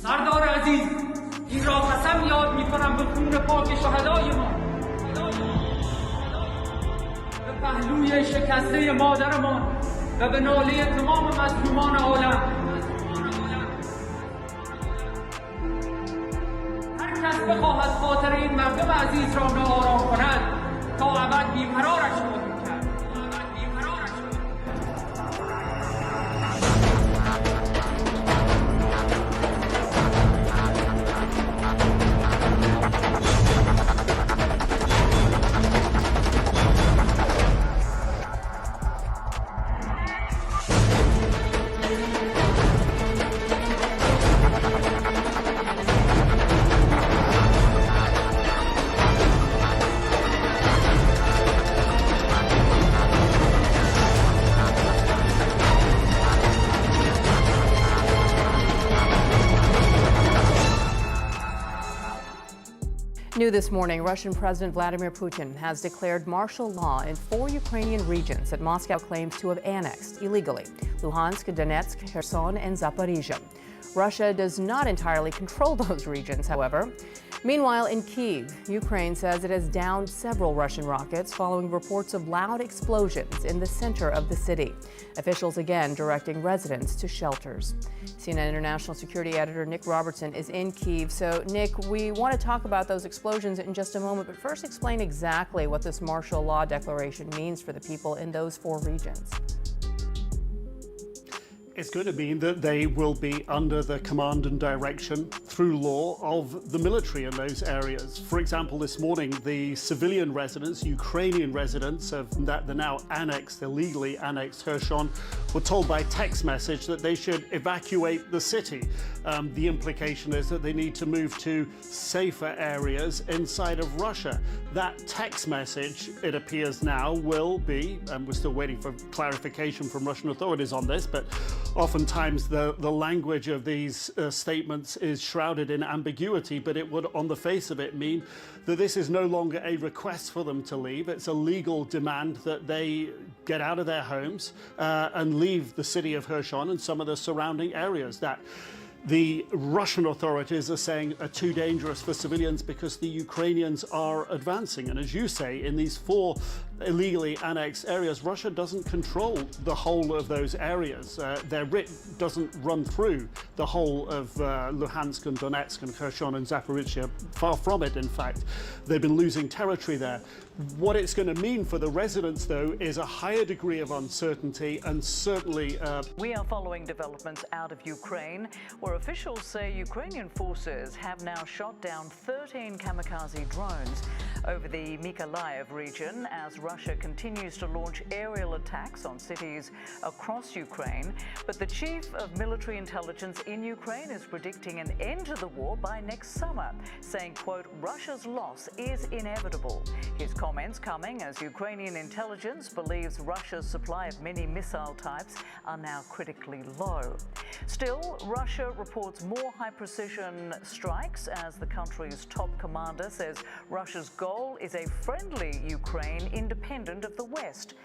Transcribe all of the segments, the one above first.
سردار عزیز، این را قسم یاد می‌کنم به خون پاک شهدای ما، به پهلوی شکسته مادرمان و به ناله تمام مظلومان عالم. هر کس بخواهد خاطر این مردم عزیز را ناآرام کند تا ابد بیقرارش خواهیم کرد. New this morning, Russian President Vladimir Putin has declared martial law in 4 Ukrainian regions that Moscow claims to have annexed illegally: Luhansk, Donetsk, Kherson, and Zaporizhia. Russia does not entirely control those regions, however. Meanwhile, in Kyiv, Ukraine says it has downed several Russian rockets following reports of loud explosions in the center of the city. Officials again directing residents to shelters. CNN International Security Editor Nick Robertson is in Kyiv. So, Nick, we want to talk about those explosions in just a moment, but first explain exactly what this martial law declaration means for the people in those 4 regions. It's going to mean that they will be under the command and direction through law of the military in those areas. For example, this morning, the civilian residents, Ukrainian residents of that the now illegally annexed Kherson, were told by text message that they should evacuate the city. The implication is that they need to move to safer areas inside of Russia. That text message, it appears now, will be, and we're still waiting for clarification from Russian authorities on this, but oftentimes the language of these statements is shrouded in ambiguity, but it would, on the face of it, mean that this is no longer a request for them to leave. It's a legal demand that they get out of their homes and leave the city of Kherson and some of the surrounding areas that the Russian authorities are saying are too dangerous for civilians because the Ukrainians are advancing. And as you say, in these 4 illegally annexed areas, Russia doesn't control the whole of those areas. Their writ doesn't run through the whole of Luhansk and Donetsk and Kherson and Zaporizhia. Far from it, in fact. They've been losing territory there. What it's going to mean for the residents, though, is a higher degree of uncertainty and certainly... We are following developments out of Ukraine, where officials say Ukrainian forces have now shot down 13 kamikaze drones over the Mykolaiv region as Russia continues to launch aerial attacks on cities across Ukraine. But the chief of military intelligence in Ukraine is predicting an end to the war by next summer, saying, quote, Russia's loss is inevitable. His comments coming as Ukrainian intelligence believes Russia's supply of many missile types are now critically low. Still, Russia reports more high-precision strikes as the country's top commander says Russia's goal is a friendly Ukraine independent of the West.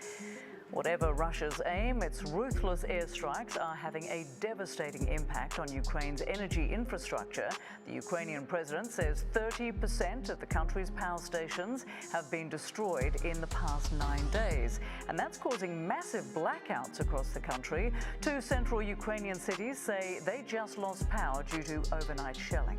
Whatever Russia's aim, its ruthless airstrikes are having a devastating impact on Ukraine's energy infrastructure. The Ukrainian president says 30% of the country's power stations have been destroyed in the past 9 days. And that's causing massive blackouts across the country. 2 central Ukrainian cities say they just lost power due to overnight shelling.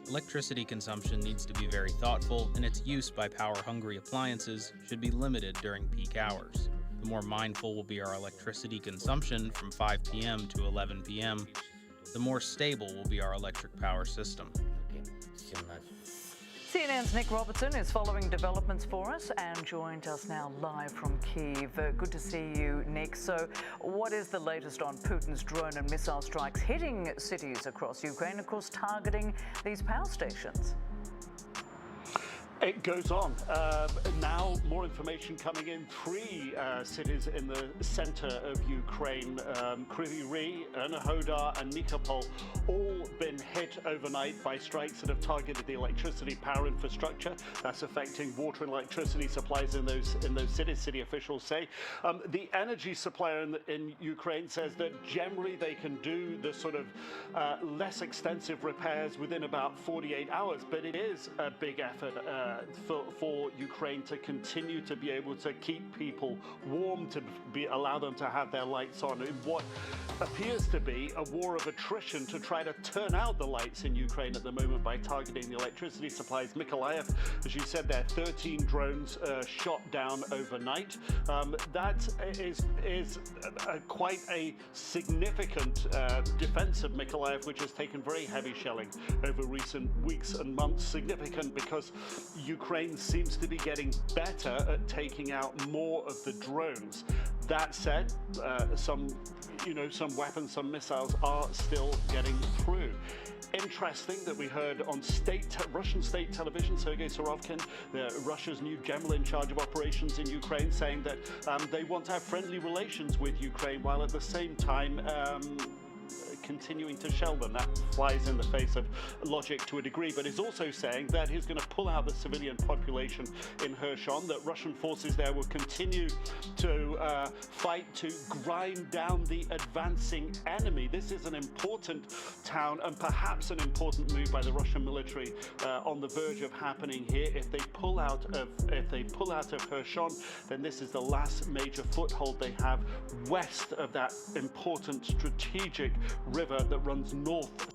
Electricity consumption needs to be very thoughtful, and its use by power-hungry appliances should be limited during peak hours. The more mindful will be our electricity consumption from 5 p.m. to 11 p.m., the more stable will be our electric power system. CNN's Nick Robertson is following developments for us and joined us now live from Kyiv. Good to see you, Nick. So what is the latest on Putin's drone and missile strikes hitting cities across Ukraine, of course, targeting these power stations? It goes on. Now, more information coming in. Three cities in the center of Ukraine, Kryvyi Rih, Enerhodar, and Nikopol, all been hit overnight by strikes that have targeted the electricity power infrastructure. That's affecting water and electricity supplies in those cities, city officials say. The energy supplier in Ukraine says that generally they can do the sort of less extensive repairs within about 48 hours, but it is a big effort for Ukraine to continue to be able to keep people warm, to allow them to have their lights on in what appears to be a war of attrition to try to turn out the lights in Ukraine at the moment by targeting the electricity supplies. Mykolaiv, as you said there, 13 drones shot down overnight. That is quite a significant defense of Mykolaiv, which has taken very heavy shelling over recent weeks and months. Significant because Ukraine seems to be getting better at taking out more of the drones. That said, some weapons, some missiles are still getting through. Interesting that we heard on Russian state television, Sergei Surovkin, Russia's new general in charge of operations in Ukraine, saying that they want to have friendly relations with Ukraine while at the same time continuing to shell them. That flies in the face of logic to a degree, but is also saying that he's going to pull out the civilian population in Kherson, that Russian forces there will continue to fight to grind down the advancing enemy. This is an important town and perhaps an important move by the Russian military on the verge of happening here. If they pull out of Kherson, then this is the last major foothold they have west of that important strategic river that runs north.